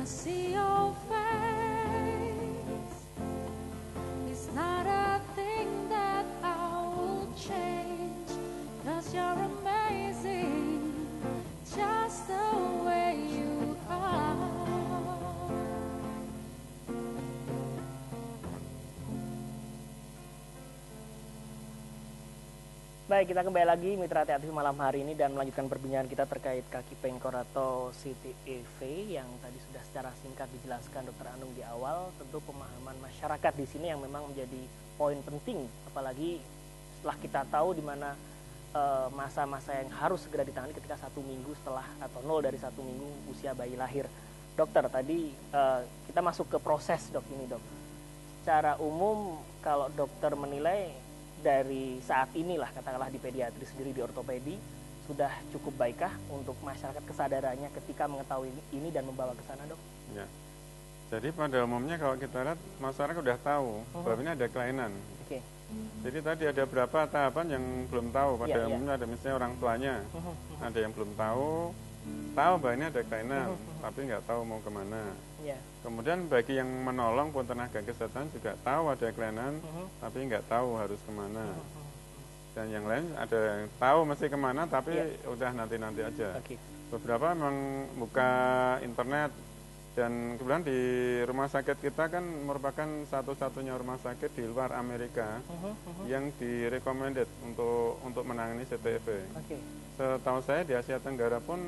see your face. It's not a thing that I will change, 'cause you're amazing, just the way you are. Baik, kita kembali lagi Mitra Hati-Hati malam hari ini dan melanjutkan perbincangan kita terkait kaki pengkor atau CTEV yang tadi sudah secara singkat dijelaskan Dr. Anung di awal. Tentu pemahaman masyarakat di sini yang memang menjadi poin penting, apalagi setelah kita tahu di mana masa-masa yang harus segera ditangani ketika 1 minggu setelah atau 0 dari 1 minggu usia bayi lahir. Dokter, tadi kita masuk ke proses dok ini dok. Secara umum kalau dokter menilai dari saat inilah katakanlah di pediatri sendiri, di ortopedi sudah cukup baikkah untuk masyarakat kesadarannya ketika mengetahui ini dan membawa ke sana dok? Ya. Jadi pada umumnya kalau kita lihat masyarakat sudah tahu bahwa ini ada kelainan. Oke. Jadi tadi ada beberapa tahapan yang belum tahu. Pada umumnya ada misalnya orang tuanya, ada yang belum tahu bahwa ini ada kelainan, tapi nggak tahu mau kemana. Ya. Kemudian bagi yang menolong pun tenaga kesehatan juga tahu ada kelainan, tapi nggak tahu harus kemana. Dan yang lain ada yang tahu mesti kemana, tapi udah nanti-nanti aja. Okay. Beberapa memang buka internet, dan kebetulan di rumah sakit kita kan merupakan satu-satunya rumah sakit di luar Amerika yang direkomended untuk menangani CTEV. Okay. Setahu saya di Asia Tenggara pun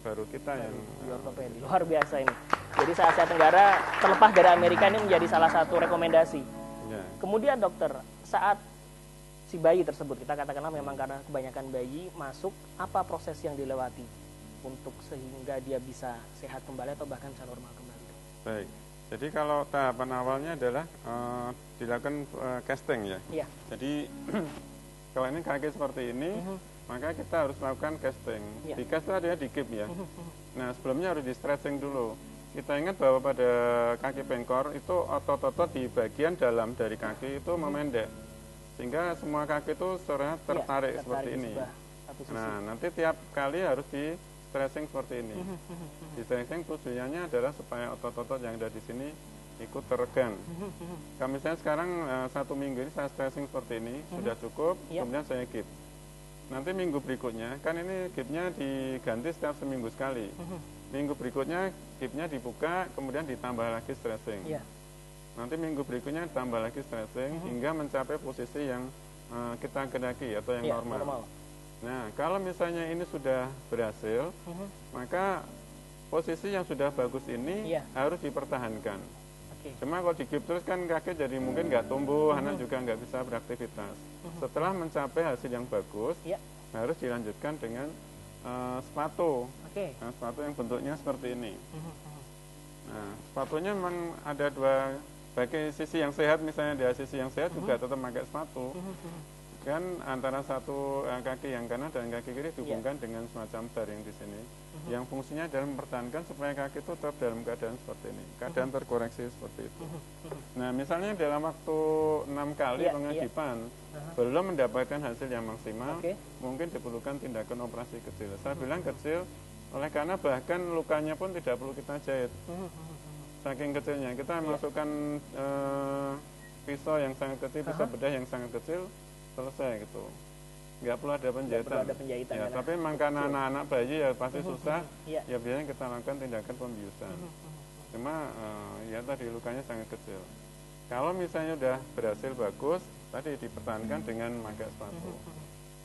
baru kita yang di ortopedi. Luar biasa ini. Jadi Asia Tenggara terlepas dari Amerika ini menjadi salah satu rekomendasi. Ya. Kemudian dokter, saat si bayi tersebut, kita katakanlah memang karena kebanyakan bayi masuk, apa proses yang dilewati untuk sehingga dia bisa sehat kembali atau bahkan bisa normal kembali? Baik. Jadi kalau tahapan awalnya adalah dilakukan casting ya. Iya. Jadi kalau ini kaki seperti ini, maka kita harus melakukan casting. Di cast itu ada di kip ya. Nah sebelumnya harus di stretching dulu. Kita ingat bahwa pada kaki pengkor itu otot-otot di bagian dalam dari kaki itu memendek, sehingga semua kaki itu tertarik seperti ini. Nah nanti tiap kali harus di stretching seperti ini. Di stretching tujuannya adalah supaya otot-otot yang ada di sini ikut teregang. Kalau misalnya sekarang 1 minggu ini saya stretching seperti ini sudah cukup, kemudian saya keep. Nanti minggu berikutnya, kan ini gipnya diganti setiap seminggu sekali. Minggu berikutnya gipnya dibuka, kemudian ditambah lagi stretching. Nanti minggu berikutnya ditambah lagi stretching hingga mencapai posisi yang kita kendaki atau yang normal. Nah, kalau misalnya ini sudah berhasil, maka posisi yang sudah bagus ini harus dipertahankan. Cuma kalau digip terus kan kaki jadi mungkin nggak tumbuh, anak juga nggak bisa beraktivitas. Setelah mencapai hasil yang bagus, harus dilanjutkan dengan sepatu. Nah, sepatu yang bentuknya seperti ini. Nah, sepatunya memang ada dua, bagi sisi yang sehat misalnya, di sisi yang sehat juga tetap pakai sepatu. Kan antara satu kaki yang kanan dan kaki kiri dihubungkan dengan semacam bar yang di sini, yang fungsinya adalah mempertahankan supaya kaki itu tetap dalam keadaan seperti ini, keadaan terkoreksi seperti itu. Nah misalnya dalam waktu 6 kali pengajipan belum mendapatkan hasil yang maksimal, mungkin diperlukan tindakan operasi kecil. Saya bilang kecil oleh karena bahkan lukanya pun tidak perlu kita jahit, saking kecilnya. Kita masukkan pisau yang sangat kecil, pisau bedah yang sangat kecil, selesai gitu, nggak perlu ada penjahitan. Ya, tapi memang karena anak-anak bayi ya pasti susah, ya biasanya kita lakukan tindakan pembiusan. Cuma ya tadi lukanya sangat kecil. Kalau misalnya udah berhasil bagus, tadi dipertahankan dengan pakai sepatu.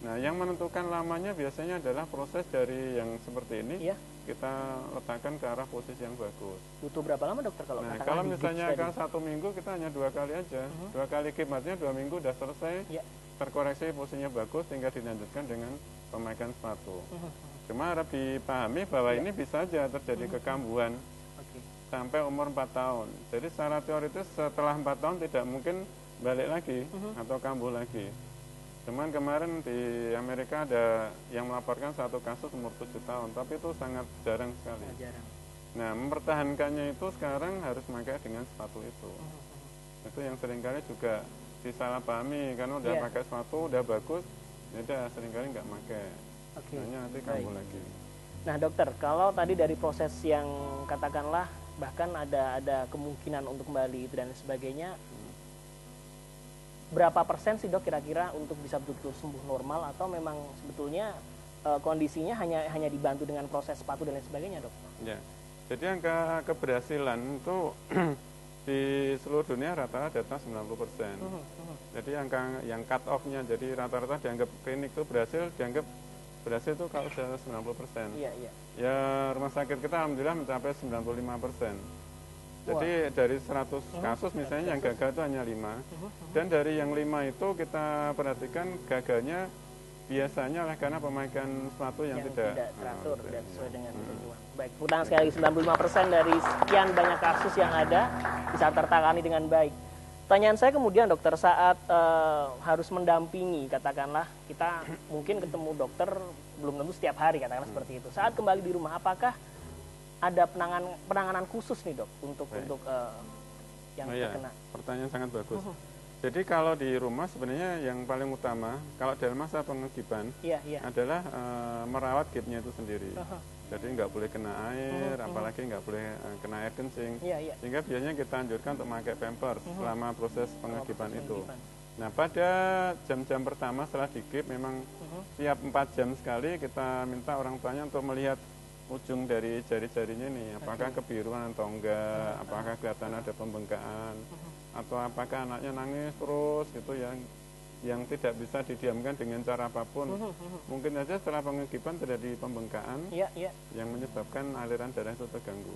Nah, yang menentukan lamanya biasanya adalah proses dari yang seperti ini, kita letakkan ke arah posisi yang bagus. Butuh berapa lama dokter kalau? Nah, kalau misalnya kan 1 minggu kita hanya 2 kali aja, 2 kali kip, artinya 2 minggu udah selesai, terkoreksi posisinya bagus, tinggal dilanjutkan dengan pemakaian sepatu. Cuma harap dipahami bahwa ini bisa saja terjadi kekambuhan sampai umur 4 tahun. Jadi secara teoritis setelah 4 tahun tidak mungkin balik lagi atau kambuh lagi. Cuman kemarin di Amerika ada yang melaporkan satu kasus umur 7 tahun, tapi itu sangat jarang sekali. Nah, mempertahankannya itu sekarang harus pakai dengan sepatu itu. Itu yang seringkali juga disalahpahami, karena udah pakai sepatu, udah bagus, ya seringkali nggak pakai. Hanya nanti kambuh lagi. Nah dokter, kalau tadi dari proses yang katakanlah bahkan ada kemungkinan untuk kembali itu dan sebagainya. Berapa persen sih dok kira-kira untuk bisa betul-betul sembuh normal, atau memang sebetulnya kondisinya hanya dibantu dengan proses sepatu dan lain sebagainya dok? Ya, jadi angka keberhasilan itu di seluruh dunia rata-rata di atas 90%. Jadi angka yang cut off-nya, jadi rata-rata dianggap klinik itu dianggap berhasil itu kalau sudah 90%. Iya, iya. Ya rumah sakit kita alhamdulillah mencapai 95%. Jadi dari 100 kasus misalnya yang gagal itu hanya 5. Dan dari yang 5 itu kita perhatikan gagalnya biasanya oleh karena pemakaian sepatu yang tidak teratur dan sesuai dengan ketentuan. Baik, utang sekali lagi 95% dari sekian banyak kasus yang ada bisa tertangani dengan baik. Pertanyaan saya kemudian dokter, saat harus mendampingi, katakanlah kita mungkin ketemu dokter belum tentu setiap hari, katakanlah seperti itu. Saat kembali di rumah, apakah ada penanganan khusus nih dok untuk yang terkena? Pertanyaan sangat bagus. Jadi kalau di rumah sebenarnya yang paling utama kalau dalam masa pengegiban adalah merawat gipnya itu sendiri. Jadi nggak boleh kena air, apalagi nggak boleh kena air kencing. Sehingga biasanya kita anjurkan untuk memakai pampers selama proses pengegiban itu. Nah pada jam-jam pertama setelah digip memang tiap 4 jam sekali kita minta orang tuanya untuk melihat ujung dari jari-jarinya nih, apakah kebiruan atau enggak, apakah kelihatan ada pembengkakan, atau apakah anaknya nangis terus gitu yang tidak bisa didiamkan dengan cara apapun. Mungkin saja setelah pengegiban terjadi pembengkakan yang menyebabkan aliran darah itu terganggu.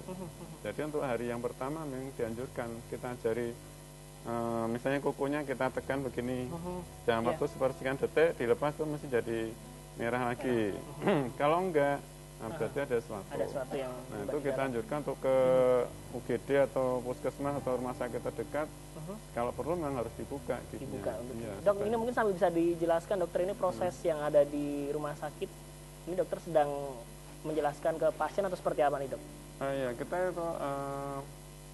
Jadi untuk hari yang pertama memang dianjurkan kita ajari, misalnya kukunya kita tekan begini, dalam waktu sepersekian detik, dilepas itu mesti jadi merah lagi. Kalau enggak, berarti ada sesuatu. Yang itu kita anjurkan untuk ke UGD atau puskesmas atau rumah sakit terdekat. Kalau perlu memang harus dibuka. Dok, ini mungkin sambil bisa dijelaskan dokter, ini proses yang ada di rumah sakit. Ini dokter sedang menjelaskan ke pasien atau seperti apa nih dok? Ya,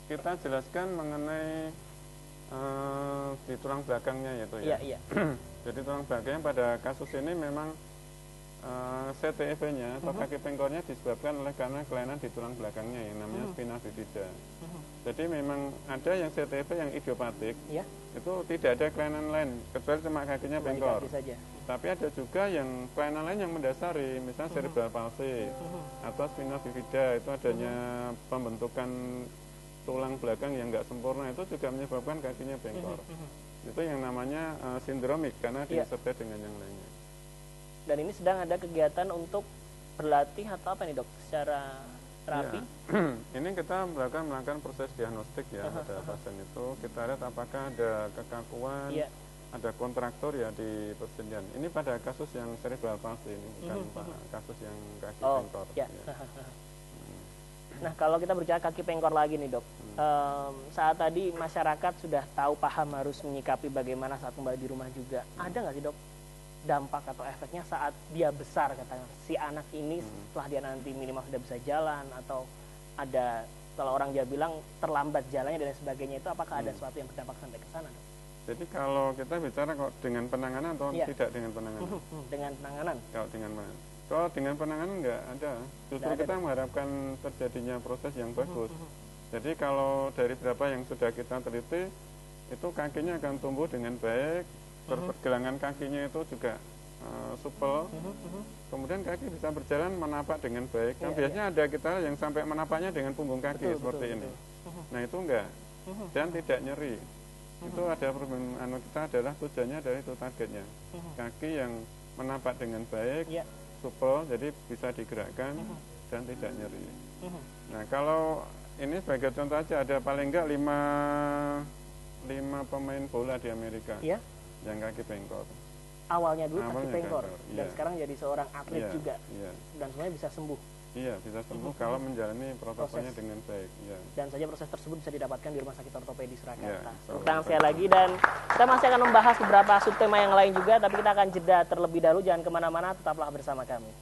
kita jelaskan mengenai di tulang belakangnya yaitu ya. Jadi tulang belakangnya pada kasus ini memang CTEV-nya atau kaki pengkornya disebabkan oleh karena kelainan di tulang belakangnya yang namanya spina bifida. Jadi memang ada yang CTEV yang idiopatik, itu tidak ada kelainan lain kecuali cuma kakinya pengkor. Tapi ada juga yang kelainan lain yang mendasari, misalnya cerebral palsy atau spina bifida, itu adanya pembentukan tulang belakang yang nggak sempurna, itu juga menyebabkan kakinya pengkor. Itu yang namanya sindromik karena disertai dengan yang lainnya. Dan ini sedang ada kegiatan untuk berlatih atau apa nih dok, secara terapi? Ini kita melakukan proses diagnostik ya pada pasien itu. Kita lihat apakah ada kekakuan, ada kontraktor ya di persendian. Ini pada kasus yang cerebral palsy, ini bukan kasus yang kaki pengkor. Nah kalau kita berbicara kaki pengkor lagi nih dok, saat tadi masyarakat sudah tahu, paham harus menyikapi bagaimana saat kembali di rumah juga. Ada nggak sih dok dampak atau efeknya saat dia besar, katakan si anak ini setelah dia nanti minimal sudah bisa jalan, atau ada, kalau orang dia bilang terlambat jalannya dan sebagainya, itu apakah ada sesuatu yang berdampak sampai ke sana dok? Jadi kalau kita bicara kok dengan penanganan atau tidak dengan penanganan? Dengan penanganan. Kalau dengan penanganan nggak ada. Justru kita mengharapkan terjadinya proses yang bagus. Jadi kalau dari berapa yang sudah kita teliti, itu kakinya akan tumbuh dengan baik. Pergelangan kakinya itu juga supel, kemudian kaki bisa berjalan menapak dengan baik. Kan biasanya ada kita yang sampai menapaknya dengan punggung kaki seperti ini. Nah itu enggak, dan tidak nyeri. Itu ada perbedaan kita adalah tujuannya dari itu targetnya. Kaki yang menapak dengan baik, supel, jadi bisa digerakkan dan tidak nyeri. Nah kalau ini sebagai contoh aja, ada paling enggak 5 pemain bola di Amerika. Yang kaki pengkor. Awalnya dulu kaki pengkor, dan sekarang jadi seorang atlet juga, dan semuanya bisa sembuh. Iya, bisa sembuh kalau menjalani protokolnya dengan baik. Dan saja proses tersebut bisa didapatkan di Rumah Sakit Ortopedi Surakarta. Tepuk tangan sekali lagi, dan kita masih akan membahas beberapa subtema yang lain juga, tapi kita akan jeda terlebih dahulu. Jangan kemana-mana, tetaplah bersama kami.